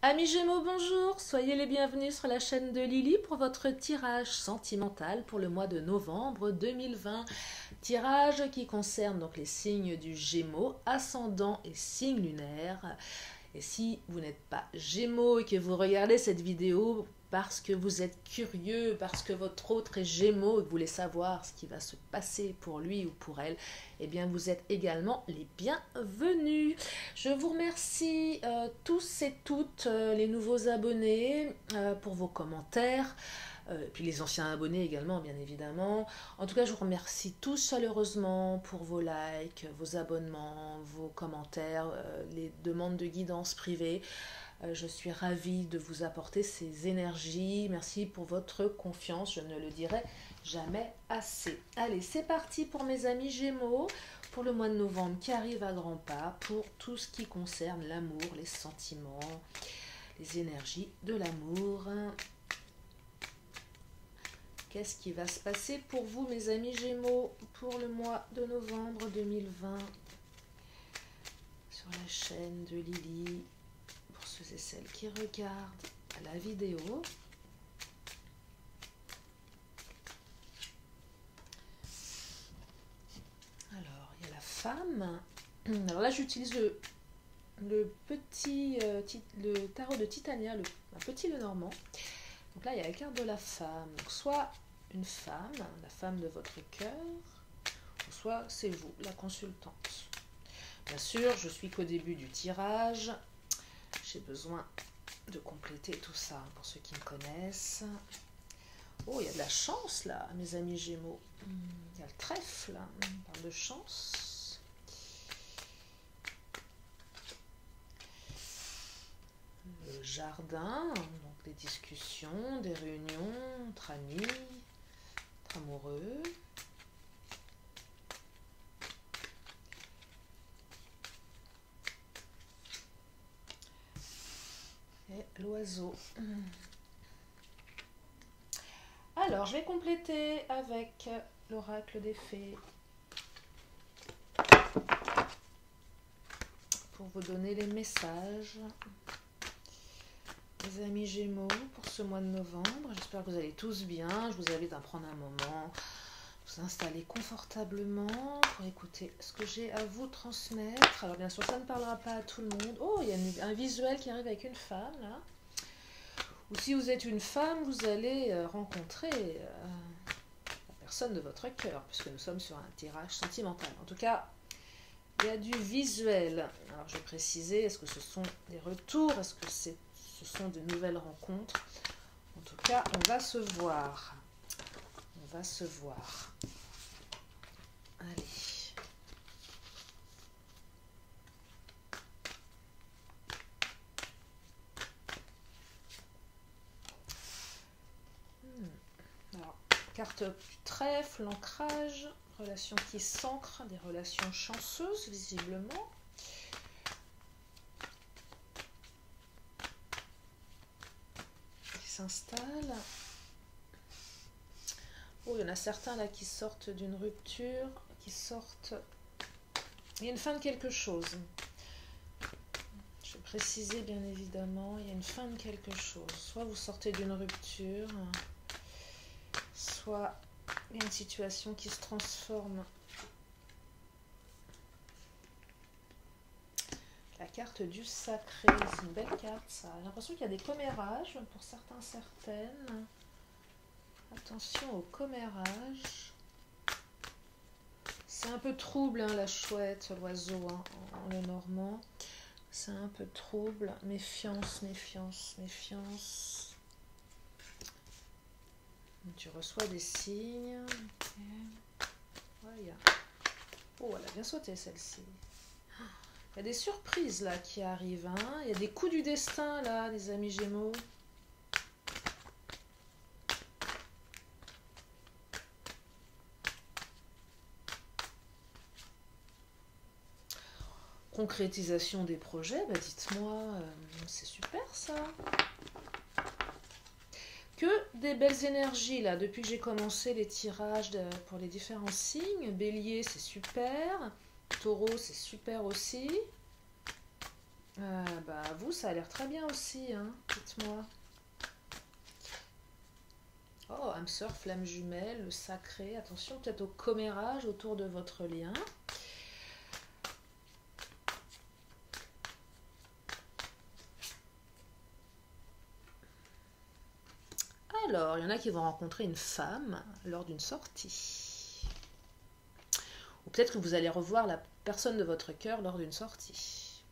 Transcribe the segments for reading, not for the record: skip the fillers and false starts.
Amis Gémeaux, bonjour! Soyez les bienvenus sur la chaîne de Lily pour votre tirage sentimental pour le mois de novembre 2020. Tirage qui concerne donc les signes du Gémeaux, ascendant et signe lunaire. Et si vous n'êtes pas Gémeaux et que vous regardez cette vidéo parce que vous êtes curieux, parce que votre autre est Gémeaux et que vous voulez savoir ce qui va se passer pour lui ou pour elle, eh bien vous êtes également les bienvenus. Je vous remercie tous et toutes les nouveaux abonnés pour vos commentaires. Puis les anciens abonnés également, bien évidemment. En tout cas, je vous remercie tous chaleureusement pour vos likes, vos abonnements, vos commentaires, les demandes de guidance privée. Je suis ravie de vous apporter ces énergies. Merci pour votre confiance, je ne le dirai jamais assez. Allez, c'est parti pour mes amis Gémeaux, pour le mois de novembre qui arrive à grands pas, pour tout ce qui concerne l'amour, les sentiments, les énergies de l'amour. Qu'est-ce qui va se passer pour vous, mes amis Gémeaux, pour le mois de novembre 2020 sur la chaîne de Lily, pour ceux et celles qui regardent la vidéo. Alors, il y a la femme. Alors là, j'utilise le petit le tarot de Titania, un petit Lenormand. Donc là, il y a la carte de la femme. Donc, soit une femme, la femme de votre cœur, ou soit c'est vous, la consultante. Bien sûr, je suis qu'au début du tirage. J'ai besoin de compléter tout ça pour ceux qui me connaissent. Oh, il y a de la chance là, mes amis Gémeaux. Il y a le trèfle, on parle de chance. Le jardin, donc des discussions, des réunions entre amis, entre amoureux. Et l'oiseau. Alors, je vais compléter avec l'oracle des fées pour vous donner les messages. Les amis Gémeaux, pour ce mois de novembre, j'espère que vous allez tous bien. Je vous invite à prendre un moment, vous installer confortablement pour écouter ce que j'ai à vous transmettre. Alors bien sûr, ça ne parlera pas à tout le monde. Oh, il y a un visuel qui arrive avec une femme, là. Ou si vous êtes une femme, vous allez rencontrer la personne de votre cœur, puisque nous sommes sur un tirage sentimental. En tout cas, il y a du visuel. Alors je vais préciser, est-ce que ce sont des retours? Est-ce que ce sont de nouvelles rencontres? En tout cas, on va se voir. On va se voir. Allez. Alors, carte du trèfle, l'ancrage, relations qui s'ancrent, des relations chanceuses, visiblement. Qui s'installent. Oh, il y en a certains là qui sortent d'une rupture, qui sortent... Il y a une fin de quelque chose. Je vais préciser bien évidemment, il y a une fin de quelque chose. Soit vous sortez d'une rupture, soit il y a une situation qui se transforme. La carte du sacré, c'est une belle carte ça. J'ai l'impression qu'il y a des commérages pour certains, certaines. Attention au commérage. C'est un peu trouble, hein, la chouette, l'oiseau, hein, en Lenormand. C'est un peu trouble. Méfiance, méfiance, méfiance. Tu reçois des signes. Okay. Ouais, oh, elle a bien sauté celle-ci. Il y a des surprises là qui arrivent. Hein. Il y a des coups du destin là, les amis Gémeaux. Concrétisation des projets, bah dites-moi, c'est super ça. Que des belles énergies là, depuis que j'ai commencé les tirages pour les différents signes. Bélier, c'est super. Taureau, c'est super aussi. Bah, vous, ça a l'air très bien aussi, hein. Dites-moi. Oh, âme sœur, flamme jumelle, le sacré. Attention peut-être au commérage autour de votre lien. Alors, il y en a qui vont rencontrer une femme lors d'une sortie. Ou peut-être que vous allez revoir la personne de votre cœur lors d'une sortie.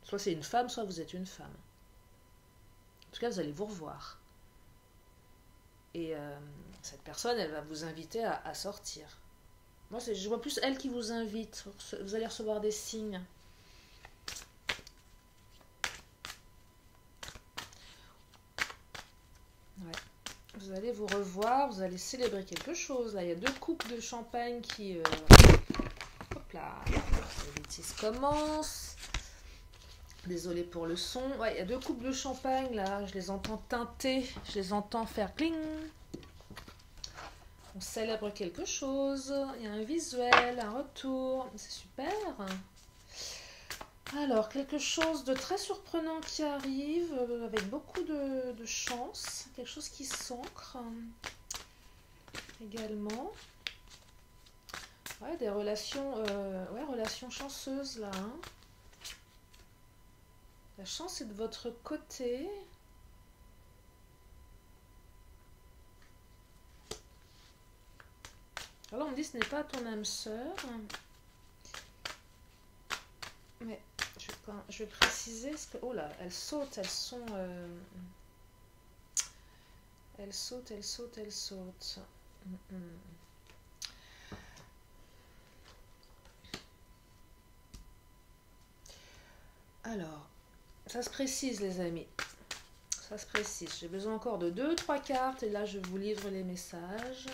Soit c'est une femme, soit vous êtes une femme. En tout cas, vous allez vous revoir. Et cette personne, elle va vous inviter à sortir. Moi, je vois plus elle qui vous invite. Vous allez recevoir des signes. Ouais. Vous allez vous revoir, vous allez célébrer quelque chose. Là, il y a 2 coupes de champagne qui... Hop là, les bêtises commencent. Désolée pour le son. Ouais, il y a 2 coupes de champagne là. Je les entends teinter. Je les entends faire cling. On célèbre quelque chose. Il y a un visuel, un retour. C'est super. Alors, quelque chose de très surprenant qui arrive, avec beaucoup de chance. Quelque chose qui s'ancre également. Ouais, des relations, relations chanceuses là. Hein. La chance est de votre côté. Alors on me dit ce n'est pas ton âme sœur. Mais je vais préciser ce que... Oh là, elles sautent, elles sont... Elles sautent, elles sautent, elles sautent. Alors, ça se précise les amis. Ça se précise. J'ai besoin encore de 2-3 cartes et là je vous livre les messages.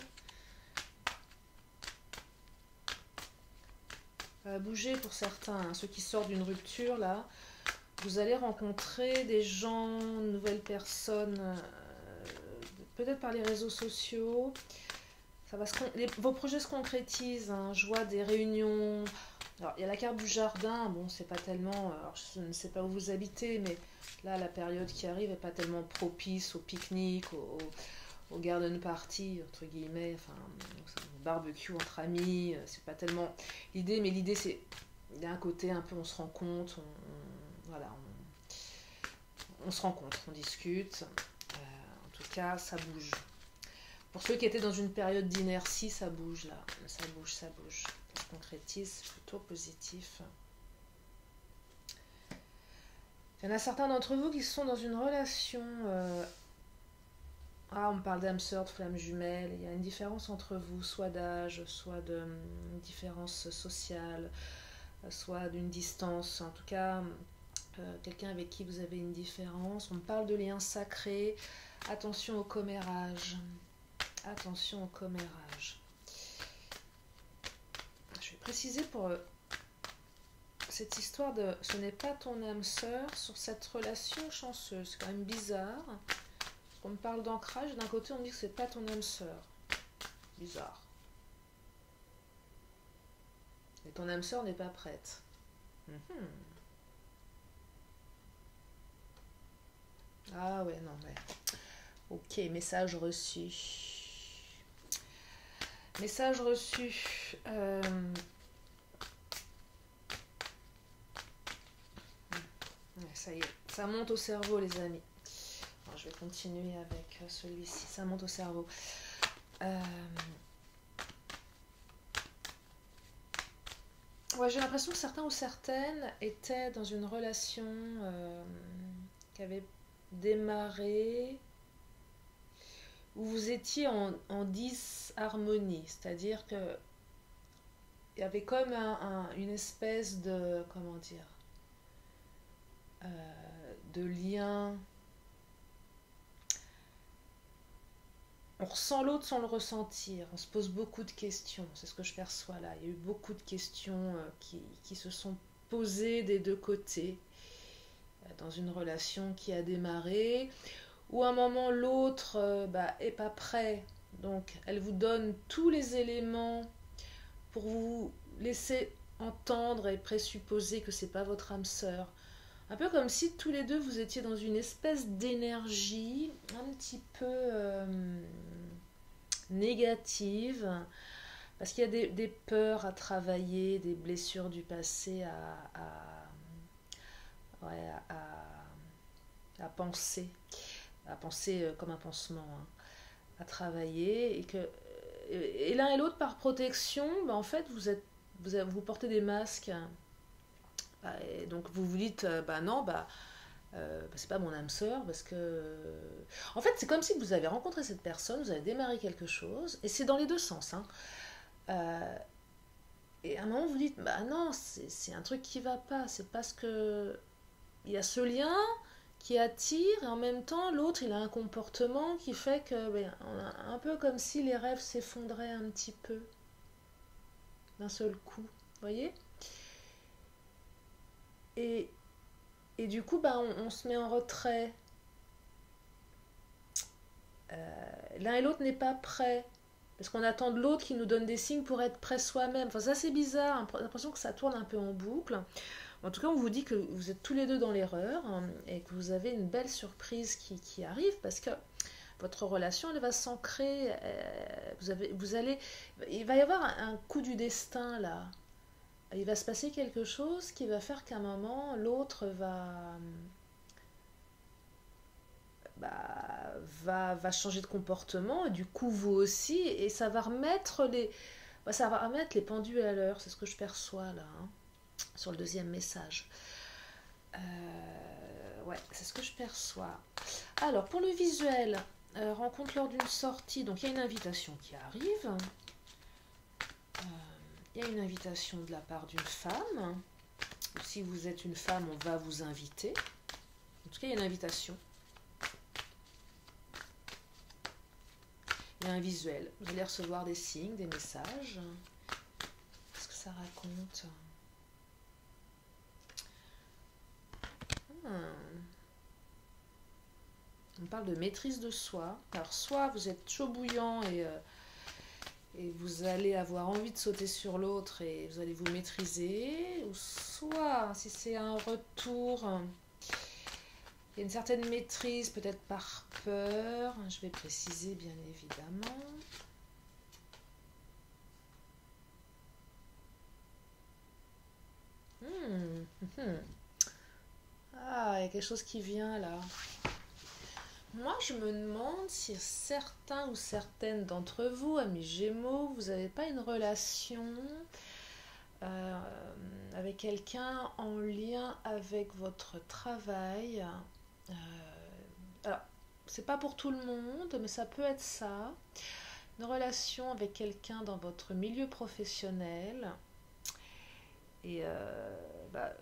Ça va bouger pour certains, hein, ceux qui sortent d'une rupture là. Vous allez rencontrer des gens, de nouvelles personnes, peut-être par les réseaux sociaux. Ça va vos projets se concrétisent, hein, je vois des réunions. Alors, il y a la carte du jardin, bon, c'est pas tellement... Alors, je ne sais pas où vous habitez, mais là, la période qui arrive n'est pas tellement propice au pique-nique, au garden party, entre guillemets, enfin, au barbecue entre amis, c'est pas tellement l'idée, mais l'idée, c'est... Il y a un côté un peu, on se rencontre, voilà, on se rencontre, on discute. En tout cas, ça bouge. Pour ceux qui étaient dans une période d'inertie, ça bouge là. Ça bouge, ça bouge. Ça se concrétise, c'est plutôt positif. Il y en a certains d'entre vous qui sont dans une relation... on me parle d'âme sœur, de flamme jumelle. Il y a une différence entre vous, soit d'âge, soit de différence sociale, soit d'une distance. En tout cas, quelqu'un avec qui vous avez une différence. On me parle de liens sacrés. Attention au commérage. Attention au commérage. Je vais préciser pour cette histoire de ce n'est pas ton âme sœur sur cette relation chanceuse. C'est quand même bizarre. On me parle d'ancrage, d'un côté on me dit que c'est pas ton âme sœur. Bizarre. Et ton âme sœur n'est pas prête. Ah ouais, non, mais... Ok, message reçu. Message reçu. Ça y est, ça monte au cerveau les amis. Alors, je vais continuer avec celui-ci, ça monte au cerveau. Ouais, j'ai l'impression que certains ou certaines étaient dans une relation qui avait démarré où vous étiez en disharmonie, c'est-à-dire que il y avait comme une espèce de, comment dire, de lien. On ressent l'autre sans le ressentir, on se pose beaucoup de questions, c'est ce que je perçois là. Il y a eu beaucoup de questions qui se sont posées des deux côtés dans une relation qui a démarré, où à un moment l'autre est pas prêt, donc elle vous donne tous les éléments pour vous laisser entendre et présupposer que c'est pas votre âme sœur. Un peu comme si tous les deux vous étiez dans une espèce d'énergie un petit peu négative, parce qu'il y a des peurs à travailler, des blessures du passé ouais, à penser comme un pansement, hein, à travailler, et l'un et l'autre par protection, bah, en fait vous portez des masques, et donc vous vous dites bah non, c'est pas mon âme sœur, parce que en fait c'est comme si vous avez rencontré cette personne, vous avez démarré quelque chose, et c'est dans les deux sens, hein. Euh, et à un moment vous dites bah non, c'est un truc qui va pas, c'est parce que il y a ce lien qui attire, et en même temps l'autre il a un comportement qui fait que on a un peu comme si les rêves s'effondraient un petit peu d'un seul coup, vous voyez. Et, et du coup on se met en retrait. L'un et l'autre n'est pas prêt, parce qu'on attend de l'autre qui nous donne des signes pour être prêt soi-même. Enfin, ça c'est bizarre, on a l'impression que ça tourne un peu en boucle. En tout cas, on vous dit que vous êtes tous les deux dans l'erreur, hein, et que vous avez une belle surprise qui arrive, parce que votre relation elle va s'ancrer. Il va y avoir un coup du destin là. Il va se passer quelque chose qui va faire qu'à un moment l'autre va changer de comportement, et du coup vous aussi, et ça va remettre les pendules à l'heure. C'est ce que je perçois là, hein, sur le deuxième message. Ouais, c'est ce que je perçois. Alors pour le visuel, rencontre lors d'une sortie, donc il y a une invitation qui arrive. Il y a une invitation de la part d'une femme. Si vous êtes une femme, on va vous inviter. En tout cas, il y a une invitation. Il y a un visuel. Vous allez recevoir des signes, des messages. Qu'est-ce que ça raconte? On parle de maîtrise de soi. Alors, soit vous êtes chaud bouillant et vous allez avoir envie de sauter sur l'autre et vous allez vous maîtriser, ou soit, si c'est un retour, il y a une certaine maîtrise, peut-être par peur. Je vais préciser, bien évidemment. Ah, il y a quelque chose qui vient là. Moi, je me demande si certains ou certaines d'entre vous, amis Gémeaux, vous n'avez pas une relation euh, avec quelqu'un en lien avec votre travail. Euh, alors, c'est pas pour tout le monde, mais ça peut être ça. Une relation avec quelqu'un dans votre milieu professionnel. Et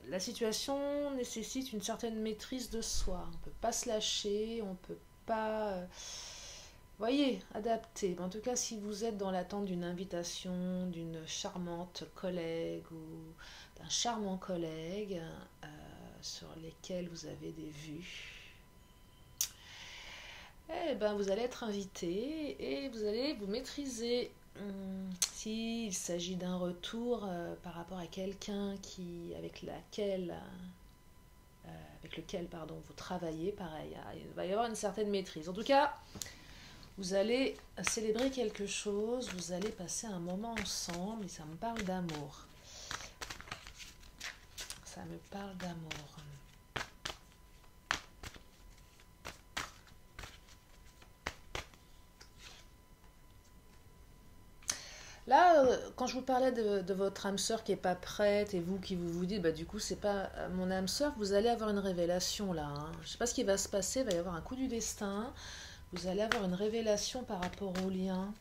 la situation nécessite une certaine maîtrise de soi. On ne peut pas se lâcher, on ne peut pas, voyez, adapter. En tout cas, si vous êtes dans l'attente d'une invitation, d'une charmante collègue ou d'un charmant collègue sur lesquels vous avez des vues, eh ben, vous allez être invité et vous allez vous maîtriser. S'il s'agit d'un retour par rapport à quelqu'un avec lequel pardon, vous travaillez, pareil, il va y avoir une certaine maîtrise. En tout cas, vous allez célébrer quelque chose, vous allez passer un moment ensemble, et ça me parle d'amour. Ça me parle d'amour. Là, quand je vous parlais de votre âme sœur qui n'est pas prête, et vous qui vous dites, bah, du coup, c'est pas mon âme sœur, vous allez avoir une révélation là, hein. Je ne sais pas ce qui va se passer, il va y avoir un coup du destin. Vous allez avoir une révélation par rapport au lien.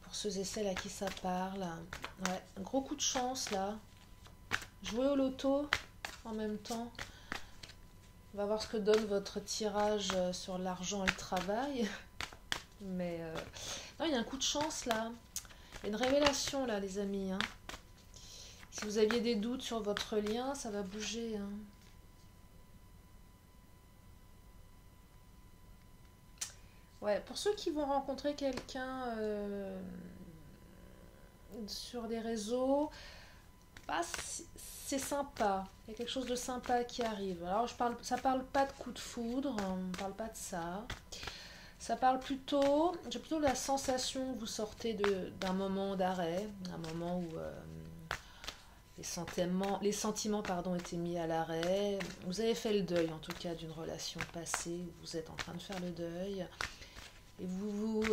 Pour ceux et celles à qui ça parle. Ouais, un gros coup de chance là. Jouez au loto en même temps. On va voir ce que donne votre tirage sur l'argent et le travail. Mais non, il y a un coup de chance là. Il y a une révélation là, les amis, hein. Si vous aviez des doutes sur votre lien, ça va bouger, hein. Ouais, pour ceux qui vont rencontrer quelqu'un sur des réseaux, bah, c'est sympa. Il y a quelque chose de sympa qui arrive. Alors, ça parle pas de coup de foudre, on ne parle pas de ça. Ça parle plutôt, j'ai plutôt la sensation que vous sortez d'un moment d'arrêt, un moment où les sentiments pardon, étaient mis à l'arrêt. Vous avez fait le deuil, en tout cas, d'une relation passée. Vous êtes en train de faire le deuil. Et vous vous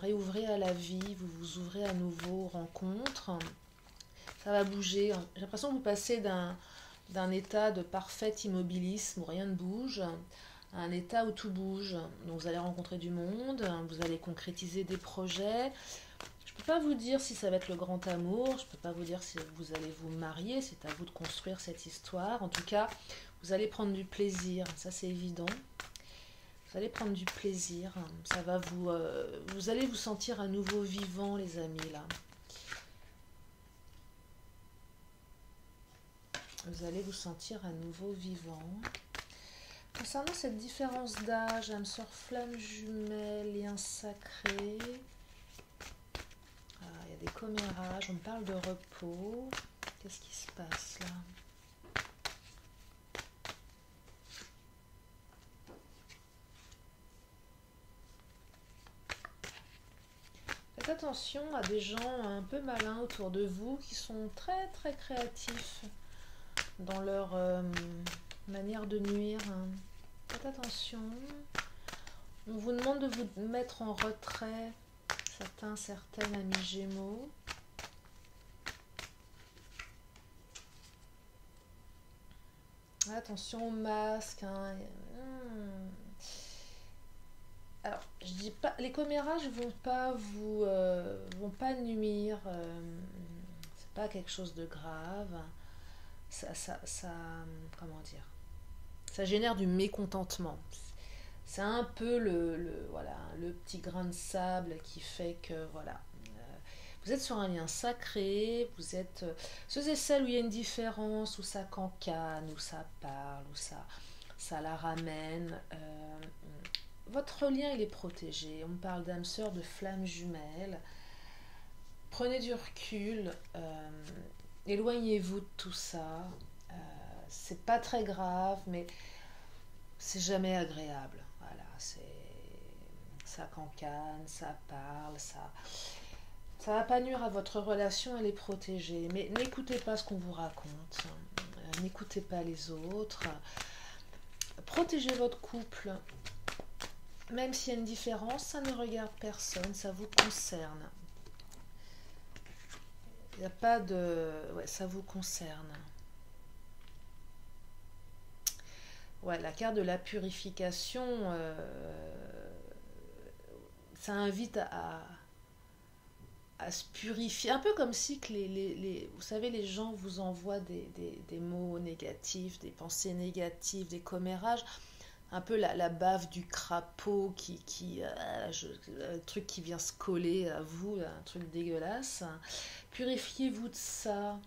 réouvrez à la vie, vous vous ouvrez à nouveau aux rencontres. Ça va bouger. J'ai l'impression que vous passez d'un état de parfait immobilisme où rien ne bouge à un état où tout bouge. Donc vous allez rencontrer du monde, vous allez concrétiser des projets. Je ne peux pas vous dire si ça va être le grand amour, je ne peux pas vous dire si vous allez vous marier, c'est à vous de construire cette histoire. En tout cas, vous allez prendre du plaisir, ça c'est évident. Vous allez prendre du plaisir, ça va vous allez vous sentir à nouveau vivant, les amis, là. Vous allez vous sentir à nouveau vivant. Concernant cette différence d'âge, âme sœur, flamme jumelle, lien sacré, il y a des commérages, on parle de repos. Qu'est-ce qui se passe là? Faites attention à des gens un peu malins autour de vous qui sont très très créatifs dans leur manière de nuire. Faites attention. On vous demande de vous mettre en retrait, certaines amis Gémeaux. Attention au masque. Alors, je dis pas, les commérages vont pas nuire. C'est pas quelque chose de grave. Comment dire? Ça génère du mécontentement. C'est un peu voilà, le petit grain de sable qui fait que voilà. Vous êtes sur un lien sacré, vous êtes ceux et celles où il y a une différence, où ça cancane, où ça parle, où ça la ramène. Votre lien il est protégé. On parle d'âme sœur, de flamme jumelle. Prenez du recul, éloignez-vous de tout ça. C'est pas très grave, mais c'est jamais agréable. Voilà, ça cancane, ça parle, ça va pas nuire à votre relation, elle est protégée. Mais n'écoutez pas ce qu'on vous raconte, n'écoutez pas les autres. Protégez votre couple. Même s'il y a une différence, ça ne regarde personne, ça vous concerne. Il n'y a pas de... Ouais, ça vous concerne. Ouais, la carte de la purification, ça invite à se purifier. Un peu comme si que vous savez, les gens vous envoient des mots négatifs, des pensées négatives, des commérages. Un peu la bave du crapaud le truc qui vient se coller à vous, un truc dégueulasse. Purifiez-vous de ça.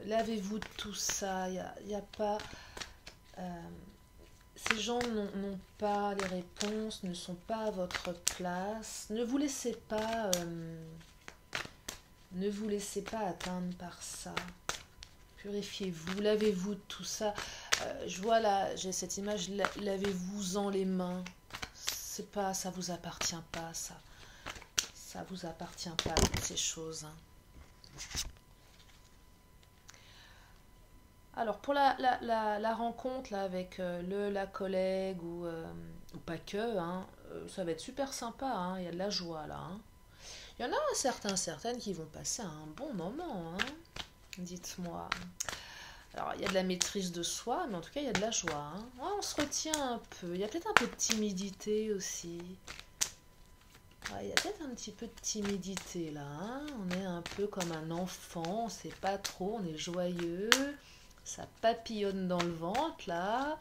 Lavez-vous de tout ça. Y a pas... ces gens n'ont pas les réponses, ne sont pas à votre place. Ne vous laissez pas atteindre par ça. Purifiez-vous, lavez-vous de tout ça. Je vois là, j'ai cette image, lavez-vous-en les mains. C'est pas, ça vous appartient pas, ça. Ça vous appartient pas, toutes ces choses. Alors, pour la rencontre là, avec la collègue ou pas que, ça va être super sympa, il y a de la joie là. Il y en a certaines qui vont passer un bon moment, dites-moi. Alors, il y a de la maîtrise de soi, mais en tout cas, il y a de la joie. Ouais, on se retient un peu. Il y a peut-être un peu de timidité aussi. Ouais, il y a peut-être un petit peu de timidité là. On est un peu comme un enfant, on ne sait pas trop, on est joyeux. Ça papillonne dans le ventre là.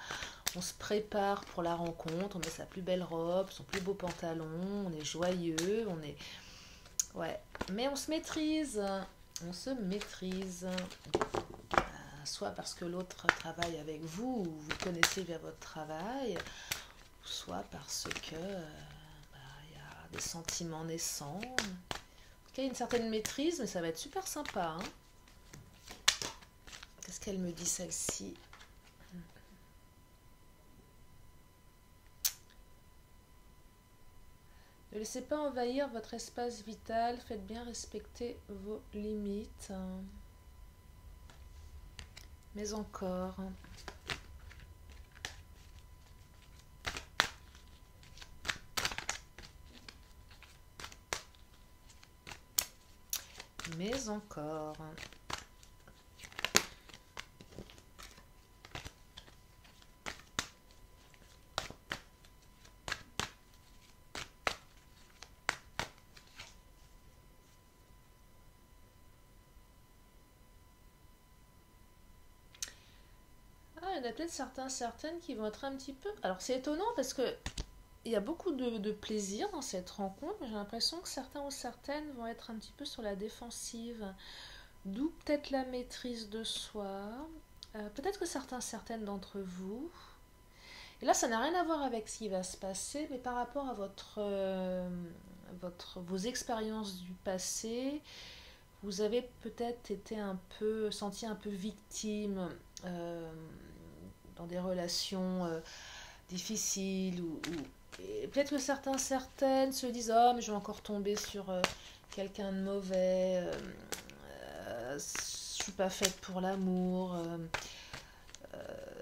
On se prépare pour la rencontre, on met sa plus belle robe, son plus beau pantalon, on est joyeux, on est... Ouais, mais on se maîtrise. On se maîtrise. Soit parce que l'autre travaille avec vous, ou vous connaissez via votre travail, soit parce que y a des sentiments naissants, Il y a une certaine maîtrise, mais ça va être super sympa. Hein. Qu'est-ce qu'elle me dit celle-ci? Ne laissez pas envahir votre espace vital, faites bien respecter vos limites. Mais encore. Mais encore. Il y en a peut-être certaines qui vont être un petit peu... Alors c'est étonnant parce que il y a beaucoup de plaisir dans cette rencontre, mais j'ai l'impression que certains ou certaines vont être un petit peu sur la défensive. D'où peut-être la maîtrise de soi. Peut-être que certaines d'entre vous... Et là, ça n'a rien à voir avec ce qui va se passer, mais par rapport à vos expériences du passé, vous avez peut-être été senti un peu victime dans des relations difficiles et peut-être que certaines se disent oh mais je vais encore tomber sur quelqu'un de mauvais, je suis pas faite pour l'amour,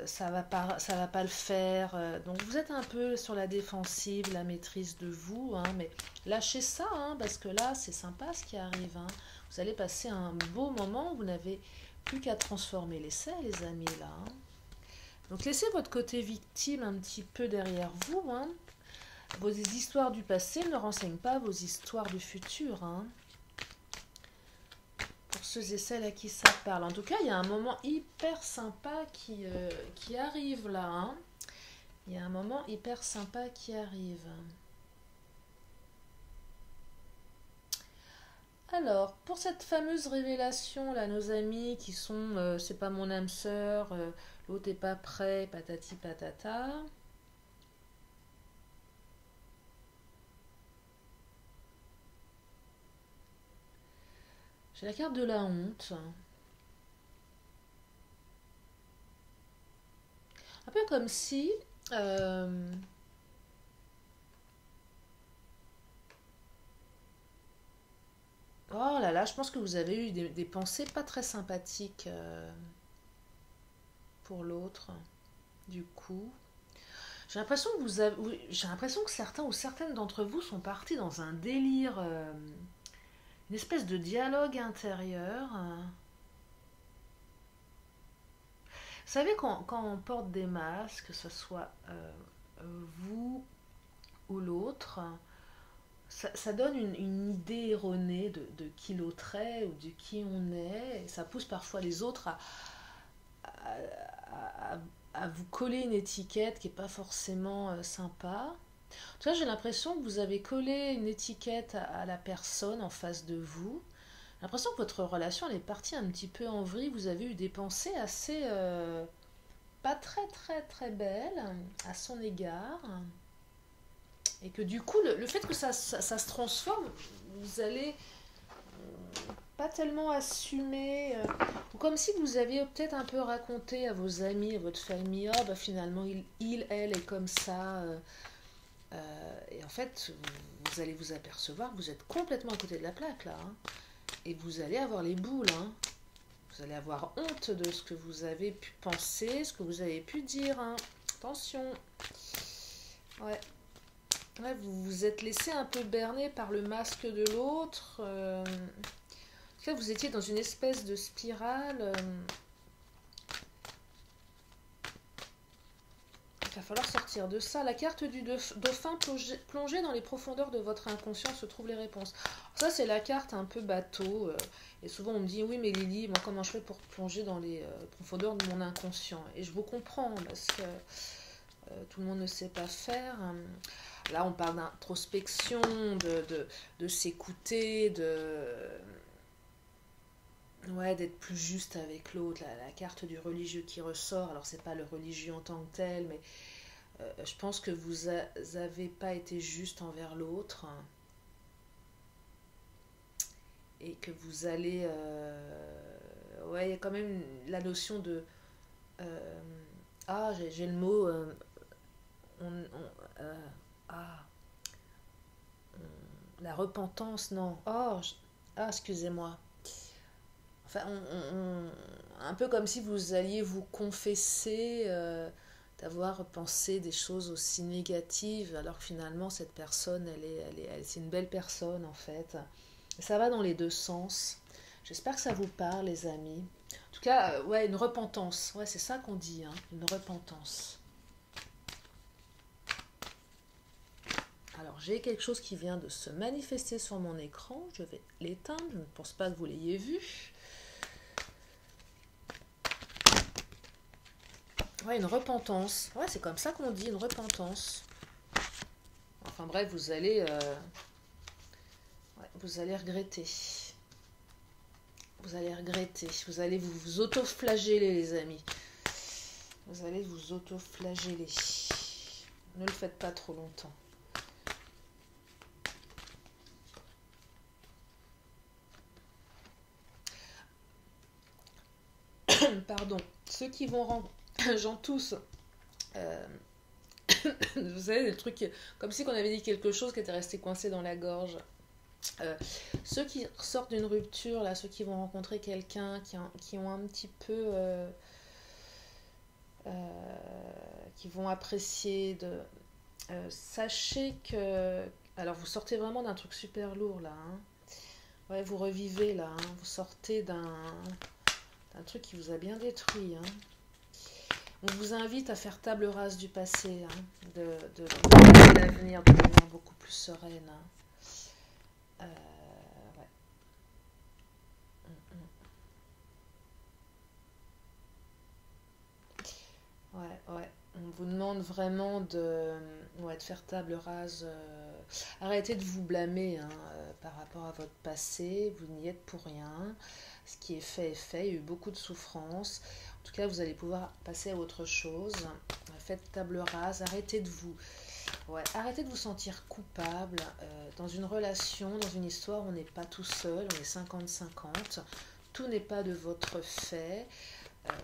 ça va pas le faire. Donc vous êtes un peu sur la défensive, la maîtrise de vous, hein, mais lâchez ça, hein, parce que là c'est sympa ce qui arrive. Hein. Vous allez passer un beau moment, vous n'avez plus qu'à transformer l'essai, les amis, là. Hein. Donc laissez votre côté victime un petit peu derrière vous. Hein. Vos histoires du passé ne renseignent pas vos histoires du futur. Hein. Pour ceux et celles à qui ça parle. En tout cas, il y a un moment hyper sympa qui arrive là. Hein. Il y a un moment hyper sympa qui arrive. Alors, pour cette fameuse révélation, là, nos amis qui sont c'est pas mon âme sœur, l'autre est pas prêt, patati patata. J'ai la carte de la honte. Un peu comme si... Oh là là, je pense que vous avez eu des pensées pas très sympathiques pour l'autre. Du coup, j'ai l'impression que certains ou certaines d'entre vous sont partis dans un délire, une espèce de dialogue intérieur. Vous savez, quand on porte des masques, que ce soit vous ou l'autre, ça donne une idée erronée de qui l'autre est ou de qui on est. Et ça pousse parfois les autres à, à vous coller une étiquette qui n'est pas forcément sympa. En tout cas, j'ai l'impression que vous avez collé une étiquette à la personne en face de vous. J'ai l'impression que votre relation elle est partie un petit peu en vrille. Vous avez eu des pensées assez pas très très très belles à son égard. Et que du coup, le fait que ça se transforme, vous allez pas tellement assumer. Ou comme si vous aviez peut-être un peu raconté à vos amis, à votre famille, oh, bah, finalement, elle est comme ça. Et en fait, vous allez vous apercevoir que vous êtes complètement à côté de la plaque là. Hein. Et vous allez avoir les boules. Hein. Vous allez avoir honte de ce que vous avez pu penser, ce que vous avez pu dire. Hein. Attention. Ouais. Ouais, vous vous êtes laissé un peu berner par le masque de l'autre. En tout cas, vous étiez dans une espèce de spirale. Il va falloir sortir de ça. La carte du dauphin plongée dans les profondeurs de votre inconscient se trouvent les réponses. Ça, c'est la carte un peu bateau. Et souvent, on me dit, oui, mais Lily, moi, comment je fais pour plonger dans les profondeurs de mon inconscient? Et je vous comprends, parce que tout le monde ne sait pas faire. Là, on parle d'introspection, de s'écouter, ouais, d'être plus juste avec l'autre. La carte du religieux qui ressort, alors c'est pas le religieux en tant que tel, mais je pense que vous n'avez pas été juste envers l'autre. et que vous allez... ouais, il y a quand même la notion de... euh, ah, j'ai le mot... ah, la repentance, non. Oh, ah, excusez-moi. Enfin, un peu comme si vous alliez vous confesser d'avoir pensé des choses aussi négatives, alors que finalement, cette personne, c'est une belle personne, en fait. Ça va dans les deux sens. J'espère que ça vous parle, les amis. En tout cas, ouais, une repentance. Ouais, c'est ça qu'on dit, hein, une repentance. Alors, j'ai quelque chose qui vient de se manifester sur mon écran. Je vais l'éteindre. Je ne pense pas que vous l'ayez vu. Ouais, une repentance. Ouais, c'est comme ça qu'on dit, une repentance. Enfin bref, vous allez regretter. Vous allez regretter. Vous allez vous auto-flageller, les amis. Vous allez vous auto-flageller. Ne le faites pas trop longtemps. Pardon. Ceux qui vont j'en tousse. Vous savez, des trucs comme si on avait dit quelque chose qui était resté coincé dans la gorge. Ceux qui sortent d'une rupture, là, ceux qui vont rencontrer quelqu'un, qui ont un petit peu... qui vont apprécier de... sachez que... Alors, vous sortez vraiment d'un truc super lourd, là. Hein. Ouais, vous revivez, là. Hein. Vous sortez d'un truc qui vous a bien détruit. Hein. On vous invite à faire table rase du passé, hein, de l'avenir de manière beaucoup plus sereine. Hein. Ouais. Ouais. On vous demande vraiment de faire table rase. Arrêtez de vous blâmer hein, par rapport à votre passé. Vous n'y êtes pour rien. Ce qui est fait est fait. Il y a eu beaucoup de souffrance. En tout cas, vous allez pouvoir passer à autre chose. Faites table rase. Arrêtez de vous sentir coupable. Dans une relation, dans une histoire, on n'est pas tout seul. On est 50-50. Tout n'est pas de votre fait.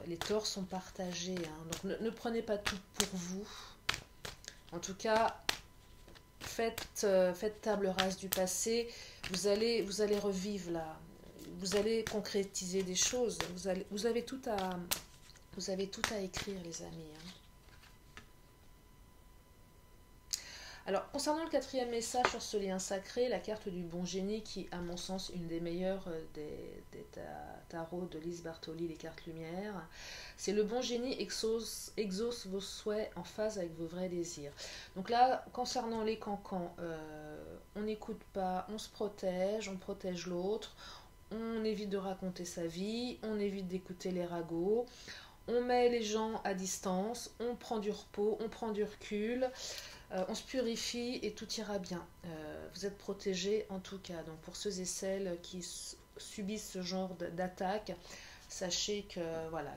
Les torts sont partagés. Hein. Donc ne prenez pas tout pour vous. En tout cas, faites table rase du passé. Vous allez revivre là. Vous allez concrétiser des choses. Vous avez tout à écrire, les amis. Hein. Alors, concernant le quatrième message sur ce lien sacré, la carte du bon génie, qui, à mon sens, une des meilleures des tarots de Lise Bartoli, les cartes lumière, c'est le bon génie exauce vos souhaits en phase avec vos vrais désirs. Donc là, concernant les cancans, on n'écoute pas, on se protège, on protège l'autre, on évite de raconter sa vie, on évite d'écouter les ragots, on met les gens à distance, on prend du repos, on prend du recul, on se purifie et tout ira bien. Vous êtes protégés en tout cas. Donc pour ceux et celles qui subissent ce genre d'attaque, sachez que voilà,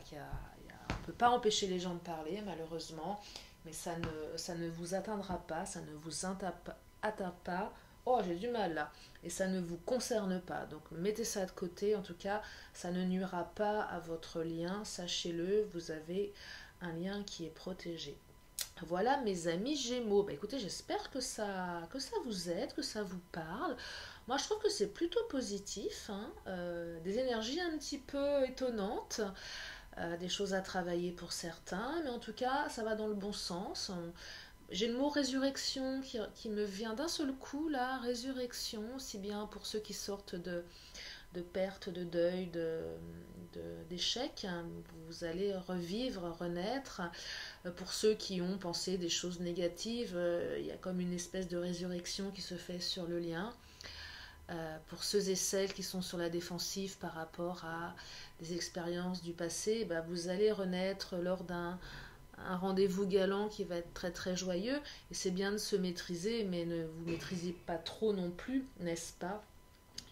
on ne peut pas empêcher les gens de parler malheureusement, mais ça ne vous atteindra pas, ça ne vous atteint pas. Oh, j'ai du mal là. Et ça ne vous concerne pas. Donc mettez ça de côté. En tout cas, ça ne nuira pas à votre lien. Sachez-le, vous avez un lien qui est protégé. Voilà mes amis Gémeaux. Bah, écoutez, j'espère que ça vous aide, que ça vous parle. Moi, je trouve que c'est plutôt positif. Hein. Des énergies un petit peu étonnantes. Des choses à travailler pour certains. Mais en tout cas, ça va dans le bon sens. J'ai le mot résurrection qui me vient d'un seul coup, là. Résurrection, aussi bien pour ceux qui sortent de perte, de deuil, d'échec. Vous allez revivre, renaître. Pour ceux qui ont pensé des choses négatives, il y a comme une espèce de résurrection qui se fait sur le lien. Pour ceux et celles qui sont sur la défensive par rapport à des expériences du passé, bah, vous allez renaître lors d'un rendez-vous galant qui va être très très joyeux. Et c'est bien de se maîtriser, mais ne vous maîtrisez pas trop non plus, n'est-ce pas?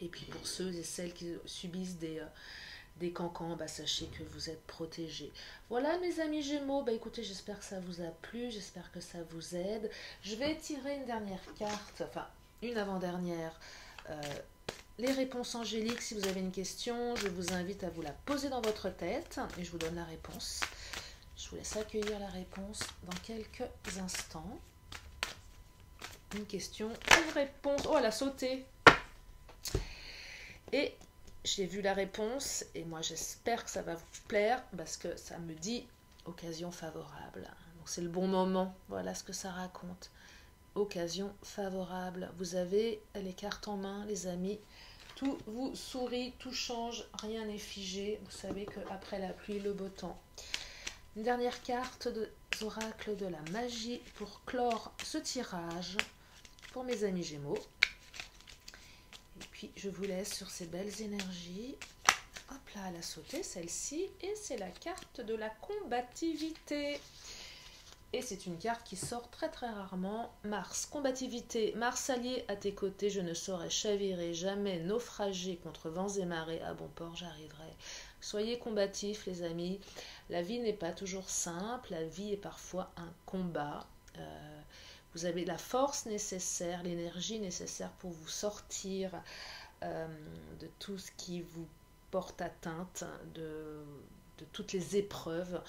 Et puis pour ceux et celles qui subissent des cancans, bah sachez que vous êtes protégés. Voilà mes amis Gémeaux, bah écoutez, j'espère que ça vous a plu, j'espère que ça vous aide. Je vais tirer une dernière carte, enfin une avant-dernière, les réponses angéliques. Si vous avez une question, je vous invite à vous la poser dans votre tête et je vous donne la réponse. Je vous laisse accueillir la réponse dans quelques instants. Une question, une réponse. Oh, elle a sauté. Et j'ai vu la réponse et moi j'espère que ça va vous plaire parce que ça me dit occasion favorable. Donc c'est le bon moment. Voilà ce que ça raconte. Occasion favorable. Vous avez les cartes en main, les amis. Tout vous sourit, tout change, rien n'est figé. Vous savez qu'après la pluie, le beau temps. Une dernière carte des oracles de la magie pour clore ce tirage pour mes amis Gémeaux. Et puis je vous laisse sur ces belles énergies. Hop là, elle a sauté celle-ci. Et c'est la carte de la combativité. Et c'est une carte qui sort très très rarement. Mars, combativité. Mars allié à tes côtés, je ne saurais chavirer, jamais naufrager contre vents et marées. À bon port j'arriverai. Soyez combatifs les amis. La vie n'est pas toujours simple. La vie est parfois un combat. Vous avez la force nécessaire, l'énergie nécessaire pour vous sortir de tout ce qui vous porte atteinte, de toutes les épreuves.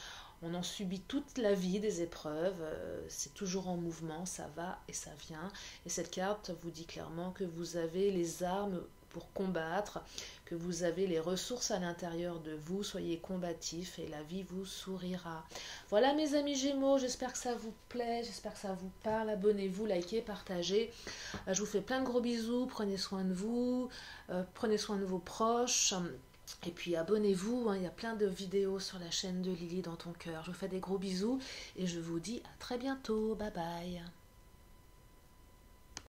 On en subit toute la vie des épreuves, c'est toujours en mouvement, ça va et ça vient. Et cette carte vous dit clairement que vous avez les armes pour combattre, que vous avez les ressources à l'intérieur de vous, soyez combatifs et la vie vous sourira. Voilà mes amis Gémeaux, j'espère que ça vous plaît, j'espère que ça vous parle. Abonnez-vous, likez, partagez. Je vous fais plein de gros bisous, prenez soin de vous, prenez soin de vos proches. Et puis abonnez-vous, il y a plein de vidéos sur la chaîne de Lily dans ton cœur. Je vous fais des gros bisous et je vous dis à très bientôt. Bye bye.